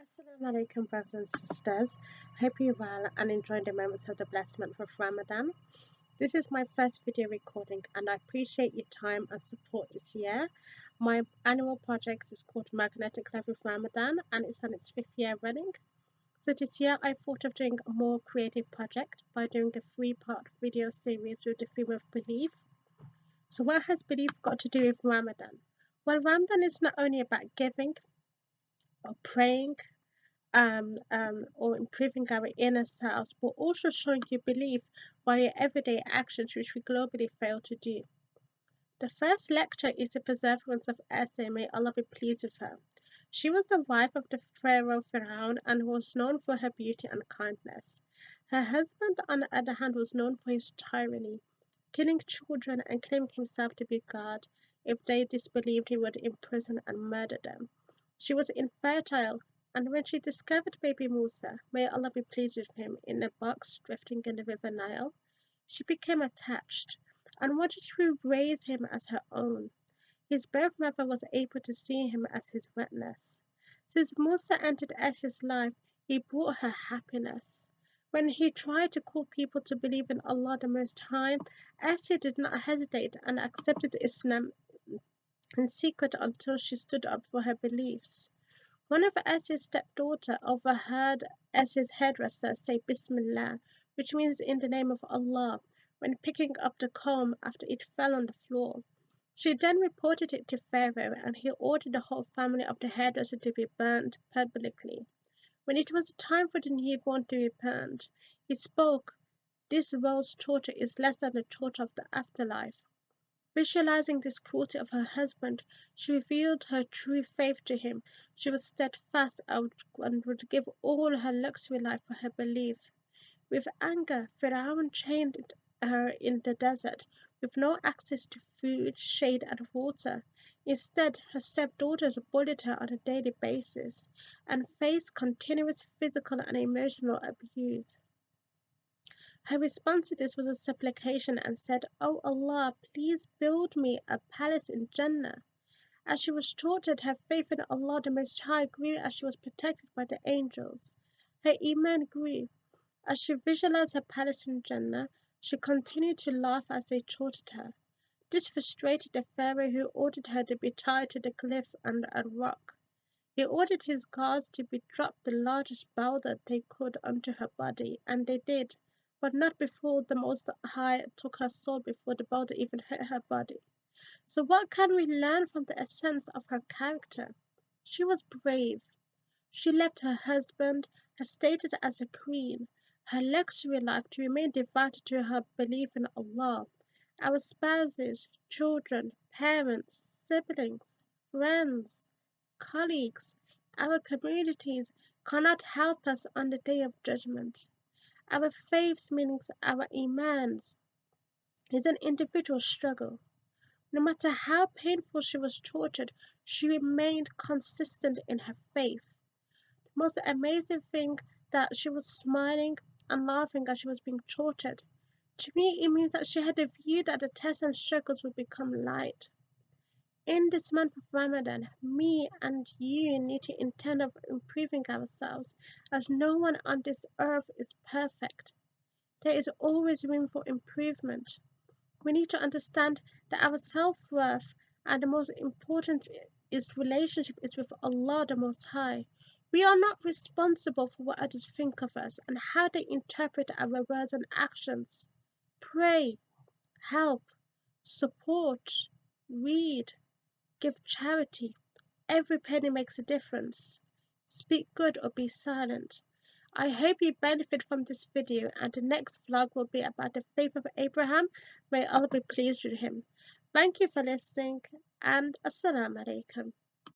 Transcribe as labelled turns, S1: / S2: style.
S1: Assalamu alaikum, brothers and sisters. Hope you're well and enjoying the moments of the blessed month of Ramadan. This is my first video recording and I appreciate your time and support this year. My annual project is called Magnetic Love with Ramadan and it's on its 5th year running. So this year I thought of doing a more creative project by doing a 3-part video series with the theme of belief. So what has belief got to do with Ramadan? Well, Ramadan is not only about giving or praying or improving our inner selves, but also showing you belief by your everyday actions, which we globally fail to do. The first lecture is the perseverance of Asiya, may Allah be pleased with her. She was the wife of the Pharaoh Pharaoh and was known for her beauty and kindness. Her husband, on the other hand, was known for his tyranny, killing children and claiming himself to be God. If they disbelieved, he would imprison and murder them. She was infertile, and when she discovered baby Musa, may Allah be pleased with him, in a box drifting in the river Nile, she became attached and wanted to raise him as her own. His birth mother was able to see him as his witness. Since Musa entered Asiyah's life, he brought her happiness. When he tried to call people to believe in Allah the Most High, Asiyah did not hesitate and accepted Islam in secret until she stood up for her beliefs. One of Asiyah's stepdaughter overheard Asiyah's hairdresser say Bismillah, which means in the name of Allah, when picking up the comb after it fell on the floor. She then reported it to Pharaoh, and he ordered the whole family of the hairdresser to be burned publicly. When it was time for the newborn to be burned, he spoke, "This world's torture is less than the torture of the afterlife." Visualizing this cruelty of her husband, she revealed her true faith to him. She was steadfast and would give all her luxury life for her belief. With anger, Pharaoh chained her in the desert, with no access to food, shade, and water. Instead, her stepdaughters bullied her on a daily basis and faced continuous physical and emotional abuse. Her response to this was a supplication and said, "O Allah, please build me a palace in Jannah." As she was tortured, her faith in Allah the Most High grew as she was protected by the angels. Her iman grew. As she visualized her palace in Jannah, she continued to laugh as they tortured her. This frustrated the Pharaoh, who ordered her to be tied to the cliff under a rock. He ordered his guards to be dropped the largest boulder they could onto her body, and they did, but not before the Most High took her soul before the boulder even hit her body. So what can we learn from the essence of her character? She was brave. She left her husband, her status as a queen, her luxury life to remain devoted to her belief in Allah. Our spouses, children, parents, siblings, friends, colleagues, our communities cannot help us on the day of judgment. Our faiths, meaning our imans, is an individual struggle. No matter how painful she was tortured, she remained consistent in her faith. The most amazing thing that she was smiling and laughing as she was being tortured. To me, it means that she had a view that the tests and struggles would become light. In this month of Ramadan, me and you need to intend of improving ourselves, as no one on this earth is perfect. There is always room for improvement. We need to understand that our self-worth and the most important is relationship is with Allah the Most High. We are not responsible for what others think of us and how they interpret our words and actions. Pray, help, support, read, give charity. Every penny makes a difference. Speak good or be silent. I hope you benefit from this video, and the next vlog will be about the faith of Abraham. May Allah be pleased with him. Thank you for listening, and Assalamu alaikum.